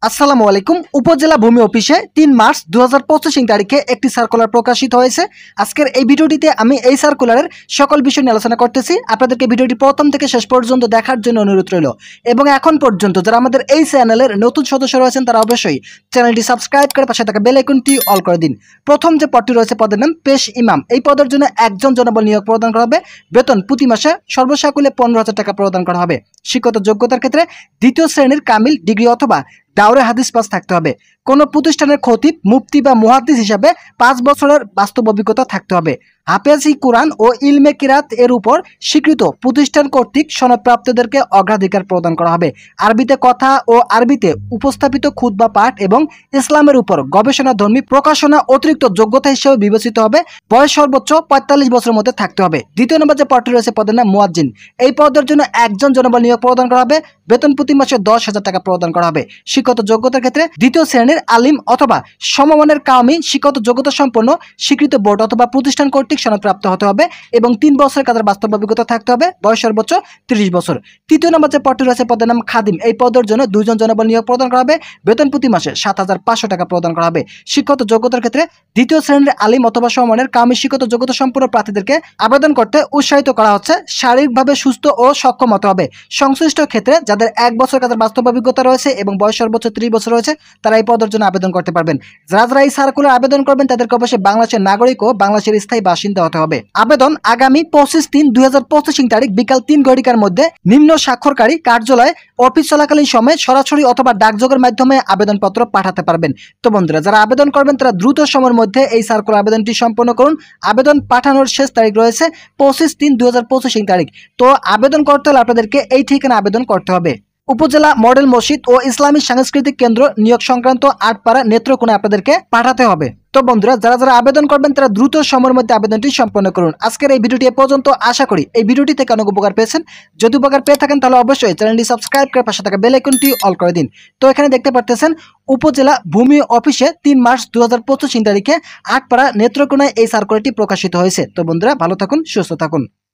আসসালামু আলাইকুম। উপজেলা ভূমি অফিসে ৩ মার্চ ২০২৫ তারিখে একটি সার্কুলার প্রকাশিত হয়েছে। আজকের এই ভিডিওটিতে আমি এই সার্কুলারের সকল বিষয় নিয়ে আলোচনা করতেছি। আপনাদেরকে ভিডিওটি প্রথম থেকে শেষ পর্যন্ত দেখার জন্য অনুরোধ রইল। এবং এখন পর্যন্ত যারা আমাদের এই চ্যানেলের নতুন সদস্য রয়েছেন তারা অবশ্যই চ্যানেলটি সাবস্ক্রাইব করে পাশে থাকা বেল আইকনটি অল করে দিন। প্রথম যে পদটি রয়েছে পদের নাম পেশ ইমাম। এই পদের জন্য একজন জনবল নিয়োগ প্রদান করা হবে। বেতন প্রতি মাসে সর্বসাকুল্যে 15,000 টাকা প্রদান করা হবে। শিক্ষত যোগ্যতার ক্ষেত্রে দ্বিতীয় শ্রেণীর কামিল ডিগ্রি অথবা দাওরে হাদিস পাস থাকতে হবে। কোন প্রতিষ্ঠানের খতিব, মুফতি বা মুহাদ্দিস হিসাবে 5 বছরের বাস্তব অভিজ্ঞতা থাকতে হবে। হাফেজি কুরআন ও ইলমে কিরাত এর উপর স্বীকৃত প্রতিষ্ঠান কর্তৃক সনদপ্রাপ্তদেরকে অগ্রাধিকার প্রদান করা হবে। আরবিতে কথা ও আরবিতে উপস্থাপিত খুতবা পাঠ এবং ইসলামের উপর গবেষণাধর্মী প্রকাশনা অতিরিক্ত যোগ্যতা হিসেবে বিবেচিত হবে। বয়স সর্বোচ্চ 45 বছরের মধ্যে থাকতে হবে। দ্বিতীয় নম্বর যে পদটি রয়েছে পদের নাম মুয়াজ্জিন। এই পদের জন্য একজন জনবল নিয়োগ প্রদান করা হবে। বেতন প্রতি মাসে 10,000 টাকা প্রদান করা হবে। শিক্ষত যোগ্যতার ক্ষেত্রে দ্বিতীয় শ্রেণীর আলিম অথবা সমমানের কাওমি শিক্ষত যোগ্যতা সম্পন্ন স্বীকৃত বোর্ড অথবা প্রতিষ্ঠান কর্তৃক সনদপ্রাপ্ত হতে হবে এবং 3 বছরের কাজের বাস্তব অভিজ্ঞতা থাকতে হবে। বয়স সর্বোচ্চ 30 বছর। তৃতীয় নম্বর যে পদটি রয়েছে পদের নাম খাদিম। এই পদের জন্য 2 জন জনবল নিয়োগ প্রদান করা হবে। বেতন প্রতি মাসে 7,500 টাকা প্রদান করা হবে। শিক্ষত যোগ্যতার ক্ষেত্রে দ্বিতীয় শ্রেণীর আলিম অথবা সমমানের কাওমি শিক্ষত যোগ্যতা সম্পন্ন প্রার্থীদেরকে আবেদন করতে উৎসাহিত করা হচ্ছে। শারীরিকভাবে সুস্থ ও সক্ষম হতে হবে। সংশ্লিষ্ট ক্ষেত্রে যাদের 1 বছর কাজের বাস্তব অভিজ্ঞতা রয়েছে এবং বয়স সর্বোচ্চ 30 বছর রয়েছে তারা এই পদের জন্য আবেদন করতে পারবেন। যারা এই সার্কুলার আবেদন করবেন তাদেরকে অবশ্যই বাংলাদেশের নাগরিক ও বাংলাদেশের স্থায়ী বাসিন্দা হতে হবে। আবেদন আগামী 25/3/2025 তারিখ বিকাল 3 ঘটিকার মধ্যে নিম্ন স্বাক্ষরকারী কার্যালয়ে অফিস চলাকালীন সময়ে সরাসরি অথবা ডাকযোগের মাধ্যমে আবেদনপত্র পাঠাতে পারবেন। তো বন্ধুরা, যারা আবেদন করবেন তারা দ্রুত সময়ের মধ্যে এই সার্কুলার আবেদনটি সম্পন্ন করুন। আবেদন পাঠানোর শেষ তারিখ রয়েছে 25/3/2025 তারিখ। তো আবেদন করতে হলে আপনাদেরকে এই ঠিকানা আবেদন করতে হবে। উপজেলা মডেল মসজিদ ও ইসলামী সাংস্কৃতিক কেন্দ্র নিয়োগ সংক্রান্ত 8 পাড়া নেত্রকোনা আপনাদেরকে পাঠাতে হবে। তো বন্ধুরা, যারা আবেদন করবেন তারা দ্রুত সময়ের মধ্যে আবেদনটি সম্পন্ন করুন। আজকের এই ভিডিওটি এ পর্যন্ত। আশা করি এই ভিডিওটি থেকে অনেক উপকার পেয়েছেন। যদি উপকার পেয়ে থাকেন তাহলে অবশ্যই চ্যানেলটি সাবস্ক্রাইব করে পাশে থাকা বেল আইকনটি অল করে দিন। তো এখানে দেখতে পারতেছেন উপজেলা ভূমি অফিসে 3 মার্চ 2025 তারিখে 8 পাড়া নেত্রকোনায় এই সার্কুলারটি প্রকাশিত হয়েছে। তো বন্ধুরা, ভালো থাকুন, সুস্থ থাকুন।